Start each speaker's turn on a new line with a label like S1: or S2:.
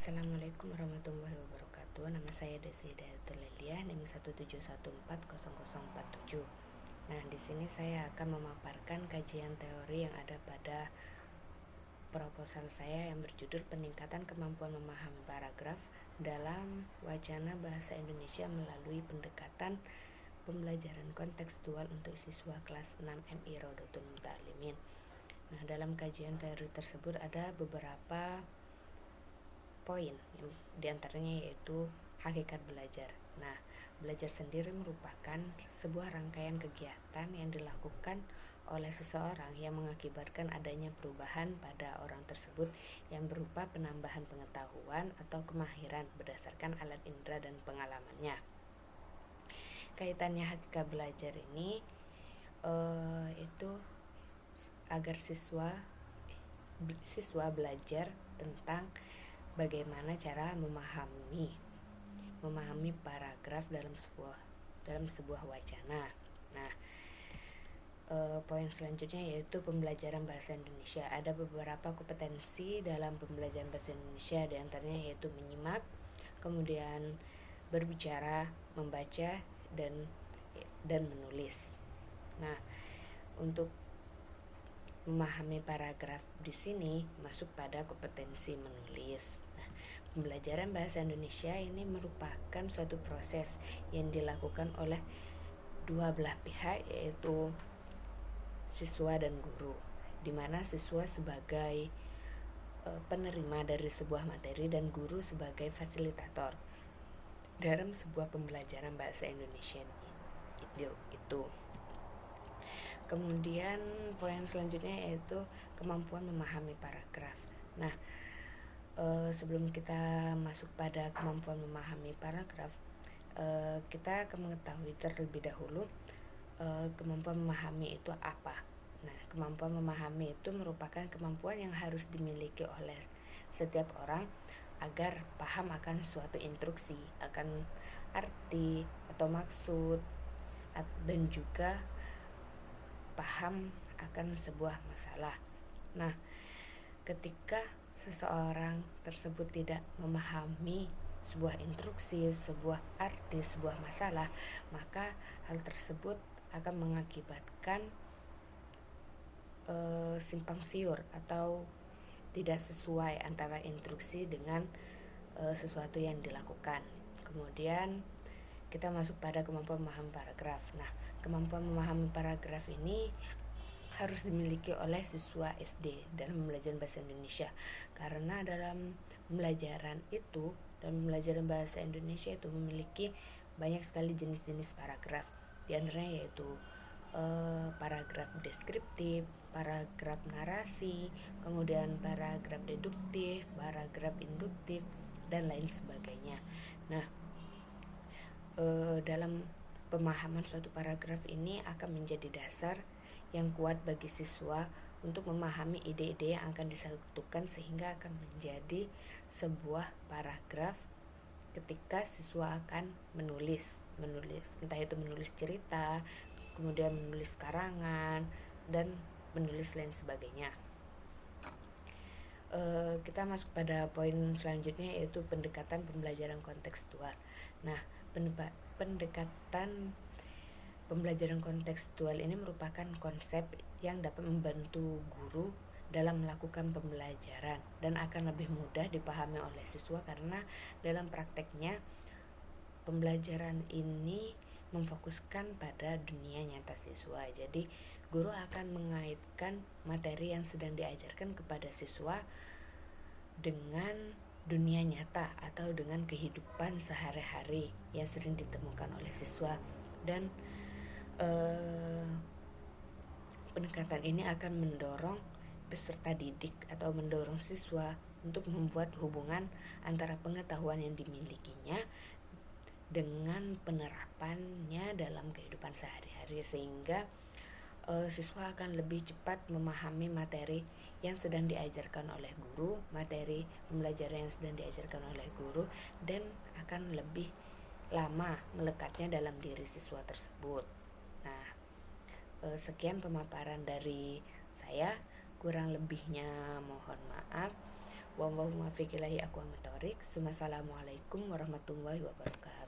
S1: Assalamualaikum warahmatullahi wabarakatuh. Nama saya Desi Hidayatul Leliah, NIM 171400047. Nah, di sini saya akan memaparkan kajian teori yang ada pada proposal saya yang berjudul Peningkatan Kemampuan Memahami Paragraf dalam Wacana Bahasa Indonesia melalui pendekatan pembelajaran kontekstual untuk siswa kelas 6 MI Rodotul Muta'alimin. Nah, dalam kajian teori tersebut ada beberapa poin, yang diantaranya yaitu hakikat belajar. Nah, belajar sendiri merupakan sebuah rangkaian kegiatan yang dilakukan oleh seseorang yang mengakibatkan adanya perubahan pada orang tersebut yang berupa penambahan pengetahuan atau kemahiran berdasarkan alat indera dan pengalamannya. Kaitannya hakikat belajar ini itu agar siswa belajar tentang bagaimana cara memahami paragraf dalam sebuah wacana. Nah, poin selanjutnya yaitu pembelajaran bahasa Indonesia. Ada beberapa kompetensi dalam pembelajaran bahasa Indonesia, diantaranya yaitu menyimak, kemudian berbicara, membaca, dan menulis. Nah, untuk memahami paragraf di sini masuk pada kompetensi menulis. Nah, pembelajaran bahasa Indonesia ini merupakan suatu proses yang dilakukan oleh dua belah pihak, yaitu siswa dan guru, di mana siswa sebagai penerima dari sebuah materi dan guru sebagai fasilitator dalam sebuah pembelajaran bahasa Indonesia itu. Kemudian poin selanjutnya yaitu kemampuan memahami paragraf. Nah, sebelum kita masuk pada kemampuan memahami paragraf, kita akan mengetahui terlebih dahulu kemampuan memahami itu apa. Nah, kemampuan memahami itu merupakan kemampuan yang harus dimiliki oleh setiap orang agar paham akan suatu instruksi, akan arti atau maksud, dan juga paham akan sebuah masalah. Nah, ketika seseorang tersebut tidak memahami sebuah instruksi, sebuah arti, sebuah masalah, maka hal tersebut akan mengakibatkan simpang siur atau tidak sesuai antara instruksi dengan sesuatu yang dilakukan. Kemudian kita masuk pada kemampuan memahami paragraf. Nah, kemampuan memahami paragraf ini harus dimiliki oleh siswa SD dalam pembelajaran bahasa Indonesia, karena dalam pembelajaran bahasa Indonesia itu memiliki banyak sekali jenis-jenis paragraf. Di antaranya yaitu paragraf deskriptif, paragraf narasi, kemudian paragraf deduktif, paragraf induktif, dan lain sebagainya. Nah, dalam pemahaman suatu paragraf ini akan menjadi dasar yang kuat bagi siswa untuk memahami ide-ide yang akan disatukan sehingga akan menjadi sebuah paragraf ketika siswa akan menulis, entah itu menulis cerita, kemudian menulis karangan, dan menulis lain sebagainya. Kita masuk pada poin selanjutnya yaitu pendekatan pembelajaran kontekstual. Nah, pendekatan pembelajaran kontekstual ini merupakan konsep yang dapat membantu guru dalam melakukan pembelajaran dan akan lebih mudah dipahami oleh siswa, karena dalam prakteknya pembelajaran ini memfokuskan pada dunia nyata siswa. Jadi guru akan mengaitkan materi yang sedang diajarkan kepada siswa dengan dunia nyata atau dengan kehidupan sehari-hari yang sering ditemukan oleh siswa, dan pendekatan ini akan mendorong peserta didik atau mendorong siswa untuk membuat hubungan antara pengetahuan yang dimilikinya dengan penerapannya dalam kehidupan sehari-hari, sehingga siswa akan lebih cepat memahami materi yang sedang diajarkan oleh guru, materi pembelajaran yang sedang diajarkan oleh guru, dan akan lebih lama melekatnya dalam diri siswa tersebut. Nah, sekian pemaparan dari saya, kurang lebihnya mohon maaf. Wa ma fiqh ilahi aqwamut thoriq. Assalamualaikum warahmatullahi wabarakatuh.